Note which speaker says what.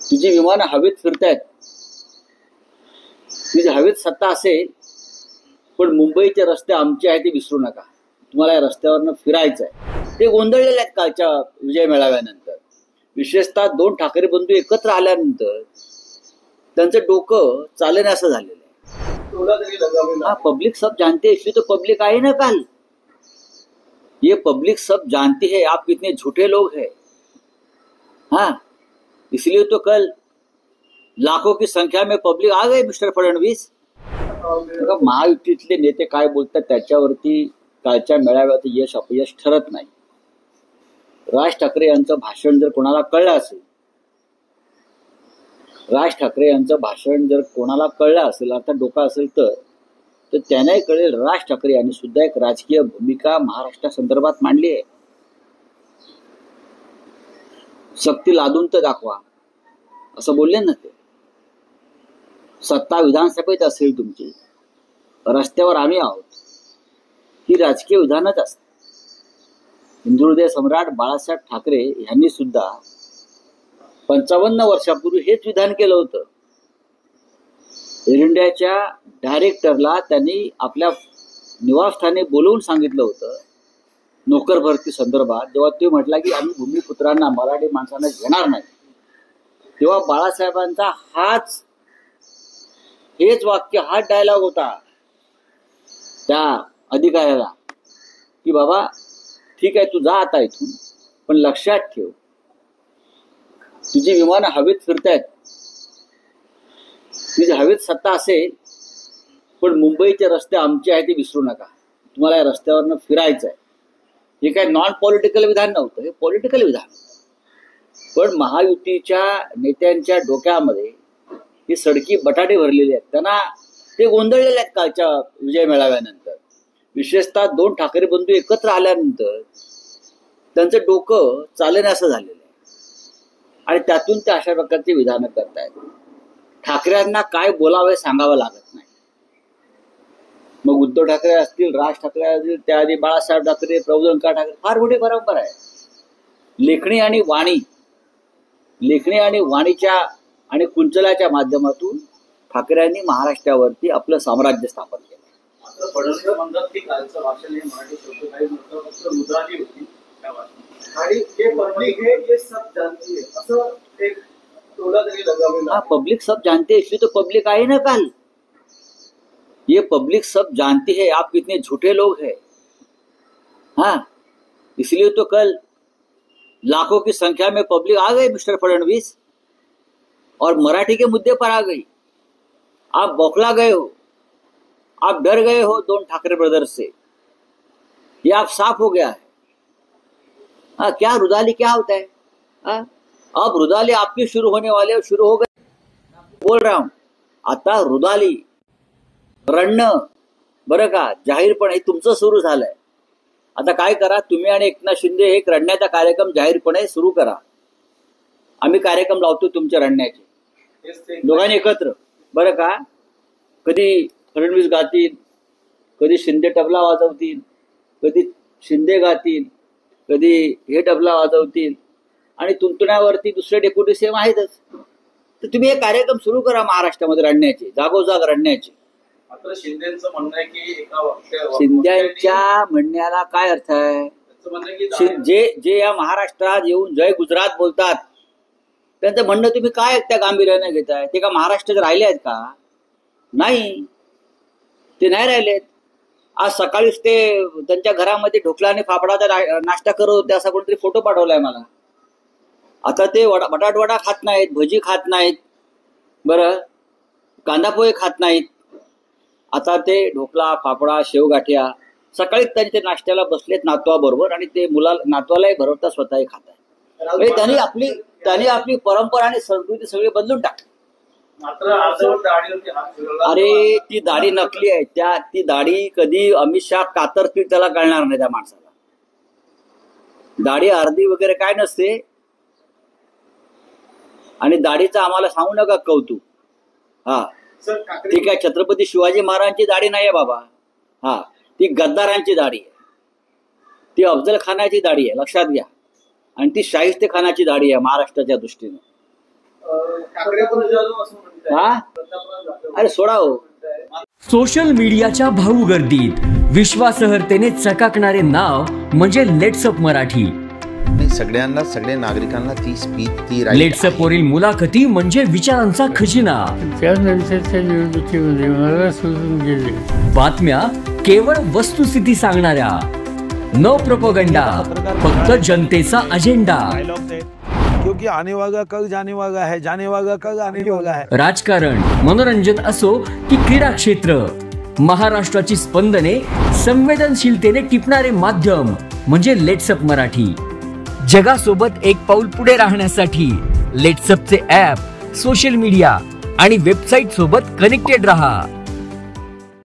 Speaker 1: तुझी विमानं हवेत फिरतायत, तुझी हवेत सत्ता असेल, पण मुंबईचे रस्ते आमचे आहेत ते विसरू नका. तुम्हाला या रस्त्यावरनं फिरायचं आहे. ते गोंधळलेले आहेत कालच्या विजय मेळाव्यानंतर. विशेषतः दोन ठाकरे बंधू एकत्र आल्यानंतर त्यांचं डोकं चालेना असं झालेलं आहे. हाँ, पब्लिक सब जानते हैं, इसलिए तो पब्लिक आई ना कल. ये पब्लिक सब जानती है आप कितने झूठे लोग हैं. हाँ, इसलिए तो कल लाखों की संख्या में पब्लिक आ गए मिस्टर फडणवीस. महायुतीतले नेते काय बोलतात त्याच्यावरती कालच्या मेळाव्यात यश अपयश ठरत नाही. राज ठाकरे यांचं भाषण जर कोणाला कळलं असेल, राज ठाकरे यांचं भाषण जर कोणाला कळलं असेल, अर्थात डोका असेल तर त्याने कळेल राज ठाकरे यांनी सुद्धा एक राजकीय भूमिका महाराष्ट्रासंदर्भात मांडली आहे. शक्ती लादून तर दाखवा असं बोलले ना ते. सत्ता विधानसभेत असेल तुमची, रस्त्यावर आम्ही आहोत, ही राजकीय विधानच असते. हिंदुहृदय सम्राट बाळासाहेब ठाकरे यांनी सुद्धा 55 वर्षापूर्वी हेच विधान केलं होतं. एअर इंडियाच्या डायरेक्टरला त्यांनी आपल्या निवासस्थानी बोलवून सांगितलं होतं नोकर भरती संदर्भात. जेव्हा ते म्हटला की आम्ही भूमिपुत्रांना, मराठी माणसांना घेणार नाही, तेव्हा बाळासाहेबांचा हेच वाक्य, हाच डायलॉग होता त्या अधिकाऱ्याला की बाबा ठीक आहे, तू जा आता इथून, पण लक्षात ठेव तुझी विमानं हवेत फिरतायत, तुझी हवेत सत्ता असेल, पण मुंबईचे रस्ते आमचे आहेत ते विसरू नका. तुम्हाला या रस्त्यावरनं फिरायचं आहे. हे काय नॉन पॉलिटिकल विधान नव्हतं, हे पॉलिटिकल विधान. पण महायुतीच्या नेत्यांच्या डोक्यामध्ये ही सडकी बटाटे भरलेले आहेत. त्यांना ते गोंधळलेले आहेत कालच्या विजय मेळाव्यानंतर. विशेषतः दोन ठाकरे बंधू एकत्र आल्यानंतर त्यांचं डोकं चालेना असं झालेलं आहे. आणि त्यातून ते अशा प्रकारची विधानं करतायत. ठाकरेंना काय बोलावे सांगावं लागत नाही. मग उद्धव ठाकरे असतील, राज ठाकरे असतील, त्याआधी बाळासाहेब ठाकरे, प्रबोधनकार ठाकरे, फार मोठी परंपरा आहे. लेखणी आणि वाणीच्या आणि कुंचलाच्या माध्यमातून ठाकरेंनी महाराष्ट्रावरती आपलं साम्राज्य स्थापन केलं.
Speaker 2: फडणवीस म्हणतात की कालचं भाषण हे मराठी शब्द काही नव्हतं, फक्त रुद्राली होती आणि हे पब्लिक हे सब जानती है असं एक टोला तरी लगावलेला.
Speaker 1: हाँ, पब्लिक सब जानते हैं, इसलिए तो पब्लिक आई ना कल. ये पब्लिक सब जानती है आप कितने झूठे लोग हैं. हाँ, इसलिए तो कल लाखों की संख्या में पब्लिक आ गए मिस्टर फडणवीस और मराठी के मुद्दे पर आ गई. आप बौखला गए हो, आप डर गए हो दोन ठाकरे ब्रदर्स से, ये आप साफ हो गया है. हाँ, क्या रुदाली क्या होता है. हाँ, अब रुदाली आपकी शुरू होने वाले, शुरू हो गए. बोल रहा हूं, आता रुदाली रडणं बरं का जाहीरपणे तुमचं सुरू झालंय. आता काय करा, तुम्ही आणि एकनाथ शिंदे एक रडण्याचा कार्यक्रम जाहीरपणे सुरू करा. आम्ही कार्यक्रम लावतो तुमच्या रडण्याचे, दोघांनी एकत्र बरं का. कधी फडणवीस गातील, कधी शिंदे तबला वाजवतील, कधी शिंदे गातील, कधी हे तबला वाजवतील, आणि तुंतुण्यावरती दुसरे डेप्युटी सीएम आहेतच. तर तुम्ही हे कार्यक्रम सुरू करा महाराष्ट्रामध्ये रडण्याचे, जागोजाग रडण्याचे.
Speaker 2: मात्र शिंदेचं म्हणणं आहे की
Speaker 1: शिंद्यांच्या म्हणण्याला काय अर्थ आहे. जे या महाराष्ट्रात येऊन जय गुजरात बोलतात त्यांचं म्हणणं तुम्ही काय त्या गांभीर्याने घेताय. ते का महाराष्ट्रात राहिले आहेत का. नाही, ते नाही राहिलेत. आज सकाळीच ते त्यांच्या घरामध्ये ढोकळा आणि फाफडाचा नाश्ता करत होते असा कोणतरी फोटो पाठवलाय मला. आता ते बटाटवडा खात नाहीत, भजी खात नाहीत, बरं कांदापोहे खात नाहीत. आता ते ढोकळा, फाफडा, शेवगाठ्या सकाळीच त्यांचे नाश्त्याला बसलेत नातवाबरोबर, आणि ते नातवालाही भरवता स्वतःही खात आहे. त्यांनी आपली परंपरा आणि संस्कृती सगळी बदलून टाकली. अरे ती दाढी नकली आहे. ती दाढी कधी अमित शहा कातरतील त्याला कळणार नाही त्या माणसाला. दाढी अर्धी वगैरे काय नसते. आणि दाढीचं आम्हाला सांगू नका कौतुक. हा ठीक आहे, छत्रपती शिवाजी महाराजांची दाढी नाहीये बाबा. हा, ती गद्दारांची दाढी आहे, ती अफजल खानाची दाढी आहे, लक्षात घ्या. आणि ती शाहिस्ते खानाची दाढी आहे महाराष्ट्राच्या दृष्टीने.
Speaker 2: ठाकरे पण जाधव असं म्हणतात.
Speaker 1: हा अरे सोडा हो.
Speaker 3: सोशल मीडियाच्या भाऊ गर्दीत विश्वासार्हतेने चकाकणारे नाव म्हणजे लेट्सअप मराठी.
Speaker 4: सगळ्यांना, सगळ्या नागरिकांना ती स्पीच, ती
Speaker 3: लेट्सअप वरील मुलाखती म्हणजे विचारांचा खजिना.
Speaker 5: त्यानंतरच्या निवडणुकीमध्ये मला सोडून गेले.
Speaker 3: बातम्या केवळ वस्तुस्थिती सांगणाऱ्या, न प्रोपगंडा, फक्त जनतेचा अजेंडा.
Speaker 6: क्योंकि आने वाला कल जाने वाला है, जाने वाला कल आने वाला है.
Speaker 3: राजकारण, मनोरंजन असो की क्रीडा क्षेत्र, महाराष्ट्राची स्पंदने संवेदनशीलतेने टिपणारे माध्यम म्हणजे लेट्सअप मराठी. जगासोबत एक पाऊल पुढे राहण्यासाठी लेट्सअपचे ॲप, सोशल मीडिया आणि वेबसाईट सोबत कनेक्टेड रहा.